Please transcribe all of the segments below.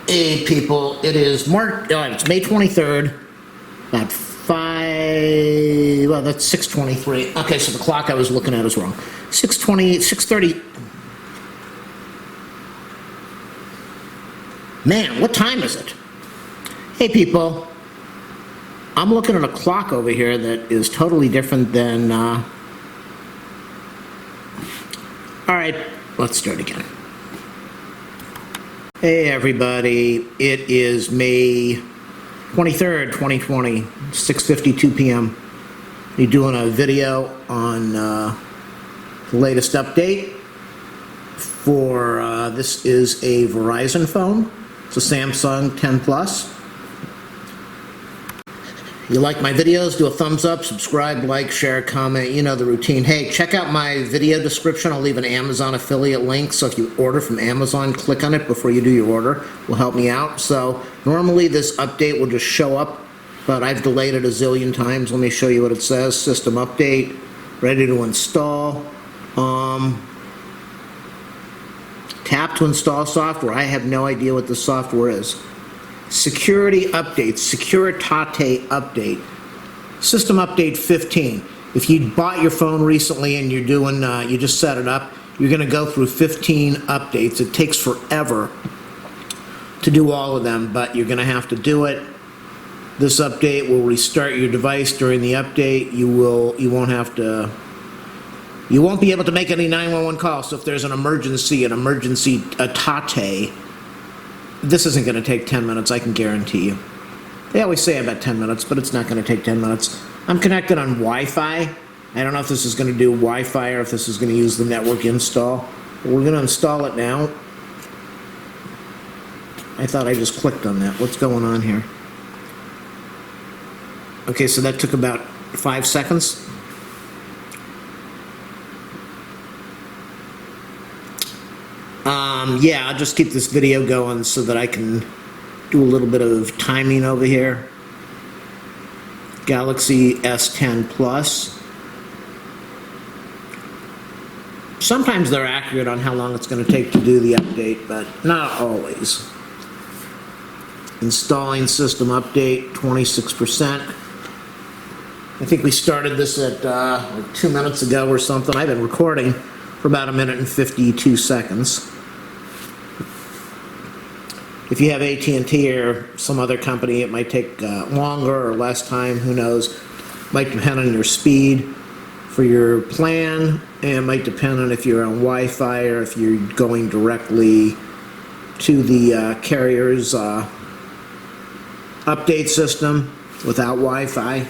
Hey people, it is it's May 23rd, at 5, well that's 6:23. Okay, so the clock I was looking at is wrong. 6:20, 6:30. Man, what time is it? Hey people, I'm looking at a clock over here that is totally different than, alright, let's start again. Hey everybody, it is May 23rd, 2020, 6:52 p.m. We're doing a video on the latest update for, this is a Verizon phone. It's a Samsung 10 Plus. You like my videos, do a thumbs up, subscribe, like, share, comment, you know the routine. Hey, check out my video description. I'll leave an Amazon affiliate link, so if you order from Amazon, click on it before you do your order. It will help me out. So normally this update will just show up, but I've delayed it a zillion times. Let me show you what it says. System update, ready to install. Tap to install software. I have no idea what this software is. Security update, Securitate update, system update 15. If you bought your phone recently and you're doing, you just set it up, you're going to go through 15 updates. It takes forever to do all of them, but you're going to have to do it. This update will restart your device during the update. You won't be able to make any 911 calls. So if there's an emergency tate. This isn't going to take 10 minutes, I can guarantee you. They always say about 10 minutes, but it's not going to take 10 minutes. I'm connected on Wi-Fi. I don't know if this is going to do Wi-Fi or if this is going to use the network install. But we're going to install it now. I thought I just clicked on that. What's going on here? Okay, so that took about 5 seconds. Yeah, I'll just keep this video going so that I can do a little bit of timing over here. Galaxy S10 Plus. Sometimes they're accurate on how long it's going to take to do the update, but not always. Installing system update, 26%. I think we started this at like 2 minutes ago or something. I've been recording for about 1 minute and 52 seconds. If you have AT&T or some other company, it might take longer or less time, who knows. Might depend on your speed for your plan, and it might depend on if you're on Wi-Fi or if you're going directly to the carrier's update system without Wi-Fi.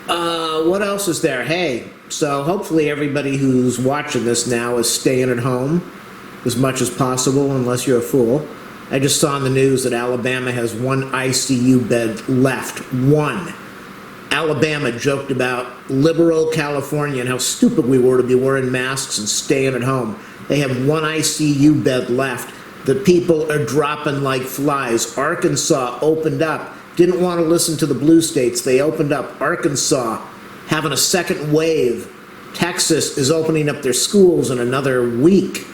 What else is there? Hey, so hopefully everybody who's watching this now is staying at home as much as possible, unless you're a fool. I just saw in the news that Alabama has 1 ICU bed left. 1. Alabama joked about liberal California and how stupid we were to be wearing masks and staying at home. They have 1 ICU bed left. The people are dropping like flies. Arkansas opened up. Didn't want to listen to the blue states. They opened up. Arkansas having a second wave. Texas is opening up their schools in another week.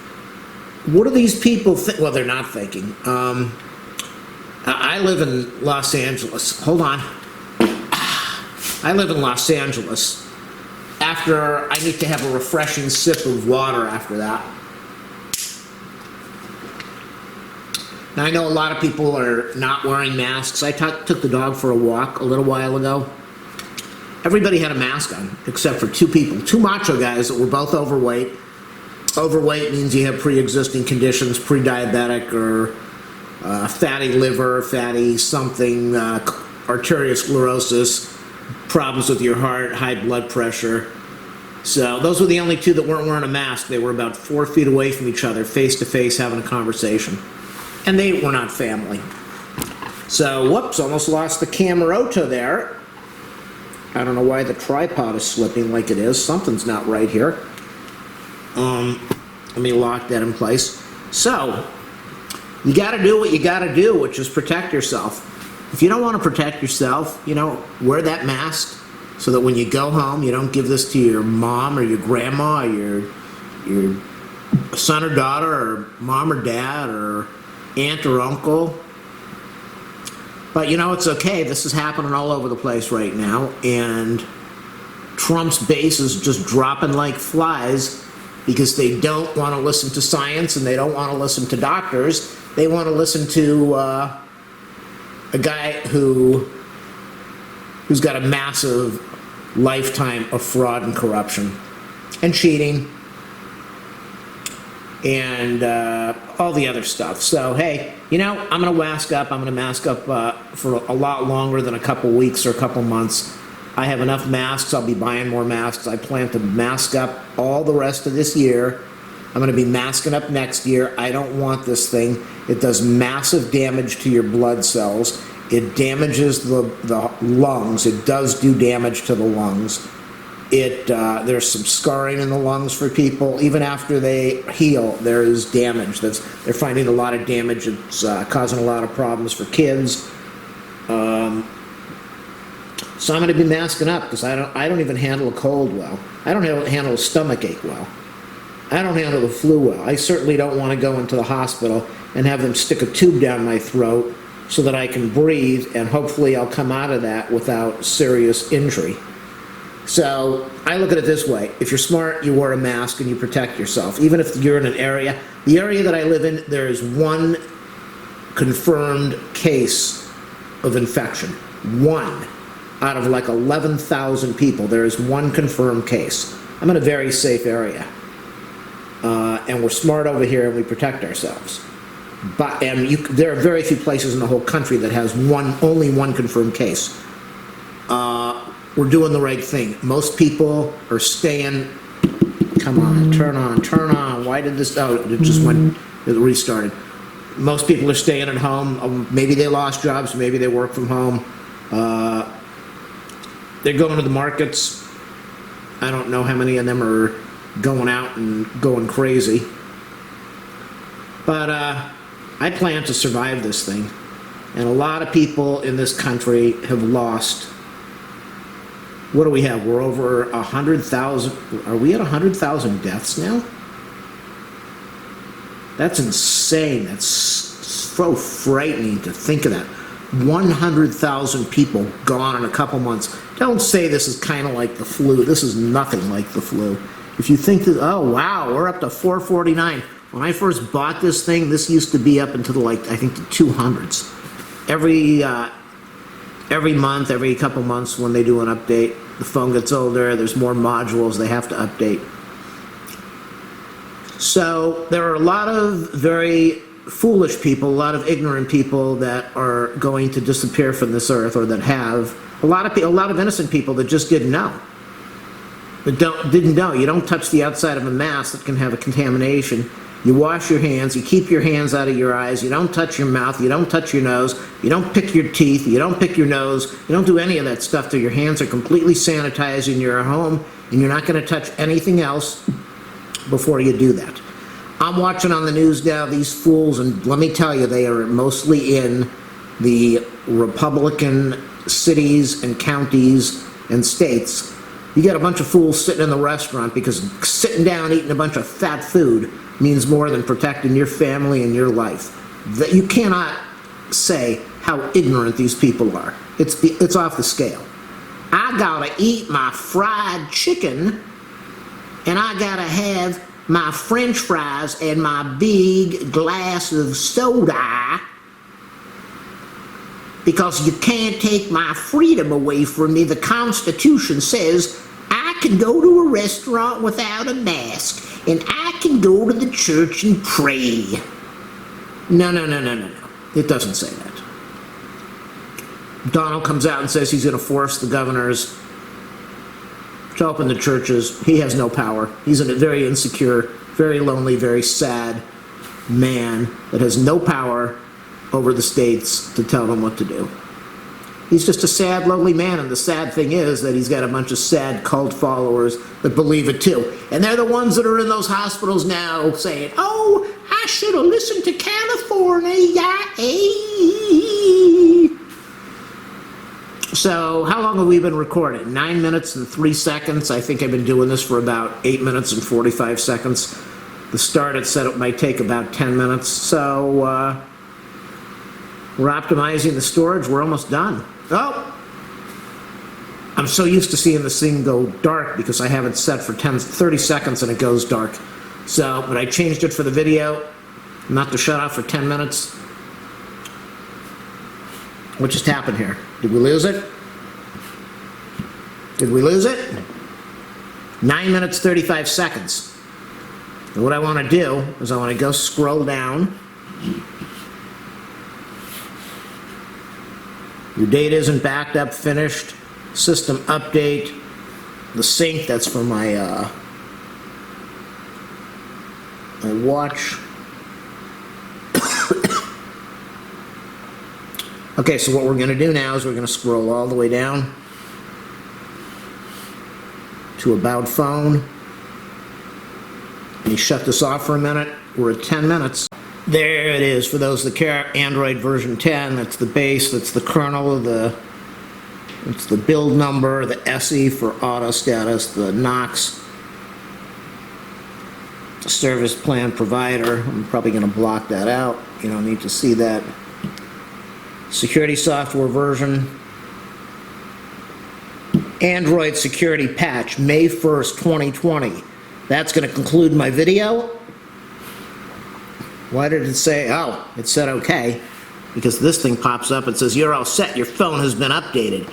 What do these people think? Well, they're not thinking. I live in Los Angeles. Hold on. I live in Los Angeles. After, I need to have a refreshing sip of water after that. Now, I know a lot of people are not wearing masks. I took the dog for a walk a little while ago. Everybody had a mask on, except for 2 people. 2 macho guys that were both overweight. Overweight means you have pre-existing conditions, pre-diabetic or fatty liver, fatty something, arteriosclerosis, problems with your heart, high blood pressure. So those were the only 2 that weren't wearing a mask. They were about 4 feet away from each other, face to face, having a conversation. And they were not family. So, whoops, almost lost the camerota there. I don't know why the tripod is slipping like it is. Something's not right here. Let me lock that in place. So, you gotta do what you gotta do, which is protect yourself. If you don't want to protect yourself, you know, wear that mask so that when you go home, you don't give this to your mom or your grandma or your son or daughter or mom or dad or aunt or uncle. But you know, it's okay. This is happening all over the place right now, and Trump's base is just dropping like flies because they don't want to listen to science and they don't want to listen to doctors. They want to listen to a guy who's got a massive lifetime of fraud and corruption and cheating and all the other stuff. So, hey, you know, I'm going to mask up. I'm going to mask up for a lot longer than a couple weeks or a couple months. I have enough masks. I'll be buying more masks. I plan to mask up all the rest of this year. I'm going to be masking up next year. I don't want this thing. It does massive damage to your blood cells. It damages the lungs. It does do damage to the lungs. There's some scarring in the lungs for people. Even after they heal, there is damage. They're finding a lot of damage. It's causing a lot of problems for kids. So I'm going to be masking up because I don't even handle a cold well. I don't handle a stomach ache well. I don't handle the flu well. I certainly don't want to go into the hospital and have them stick a tube down my throat so that I can breathe, and hopefully I'll come out of that without serious injury. So I look at it this way. If you're smart, you wear a mask and you protect yourself. Even if you're in an area, the area that I live in, there is one confirmed case of infection. One out of like 11,000 people, there is one confirmed case. I'm in a very safe area. And we're smart over here and we protect ourselves. There are very few places in the whole country that has only one confirmed case. We're doing the right thing. Most people are staying. Come on, turn on. Why did this? Oh, it just went. It restarted. Most people are staying at home. Maybe they lost jobs. Maybe they work from home. They're going to the markets. I don't know how many of them are going out and going crazy. But I plan to survive this thing. And a lot of people in this country have lost. What do we have? We're over 100,000. Are we at 100,000 deaths now? That's insane. That's so frightening to think of that. 100,000 people gone in a couple months. Don't say this is kind of like the flu. This is nothing like the flu. If you think that, oh wow, we're up to 449. When I first bought this thing, this used to be up into the, I think the 200s. Every month, every couple months when they do an update, the phone gets older, there's more modules they have to update. So there are a lot of very foolish people, a lot of ignorant people that are going to disappear from this earth, or that have. A lot of innocent people that just didn't know. Didn't know. You don't touch the outside of a mask that can have a contamination. You wash your hands, you keep your hands out of your eyes, you don't touch your mouth, you don't touch your nose, you don't pick your teeth, you don't pick your nose, you don't do any of that stuff till your hands are completely sanitized and you're at home, and you're not going to touch anything else before you do that. I'm watching on the news now these fools, and let me tell you, they are mostly in the Republican cities and counties and states. You get a bunch of fools sitting in the restaurant because sitting down eating a bunch of fat food means more than protecting your family and your life. That you cannot say how ignorant these people are. It's off the scale. I gotta eat my fried chicken, and I gotta have my French fries and my big glass of soda, because you can't take my freedom away from me. The Constitution says I can go to a restaurant without a mask, and I can go to the church and pray. No. It doesn't say that. Donald comes out and says he's going to force the governors to open the churches. He has no power. He's a very insecure, very lonely, very sad man that has no power over the states to tell them what to do. He's just a sad, lonely man, and the sad thing is that he's got a bunch of sad cult followers that believe it too. And they're the ones that are in those hospitals now saying, oh, I should have listened to California. So how long have we been recording? 9 minutes and 3 seconds. I think I've been doing this for about 8 minutes and 45 seconds. The start, it said it might take about 10 minutes. So we're optimizing the storage. We're almost done. Oh! I'm so used to seeing this thing go dark because I have it set for 30 seconds and it goes dark. So, but I changed it for the video, not to shut off for 10 minutes. What just happened here? Did we lose it? Did we lose it? 9 minutes, 35 seconds. And what I want to do is I want to go scroll down. Your data isn't backed up, finished. System update. The sync, that's for my my watch. Okay, so what we're going to do now is we're going to scroll all the way down to About Phone. Let me shut this off for a minute. We're at 10 minutes. There it is. For those that care, Android version 10. That's the base. That's the kernel of the. It's the build number, the SE for auto status, the Knox, the service plan provider. I'm probably going to block that out. You don't need to see that. Security software version. Android security patch, May 1st, 2020. That's going to conclude my video. Why did it say, oh, it said okay? Because this thing pops up and says, you're all set, your phone has been updated.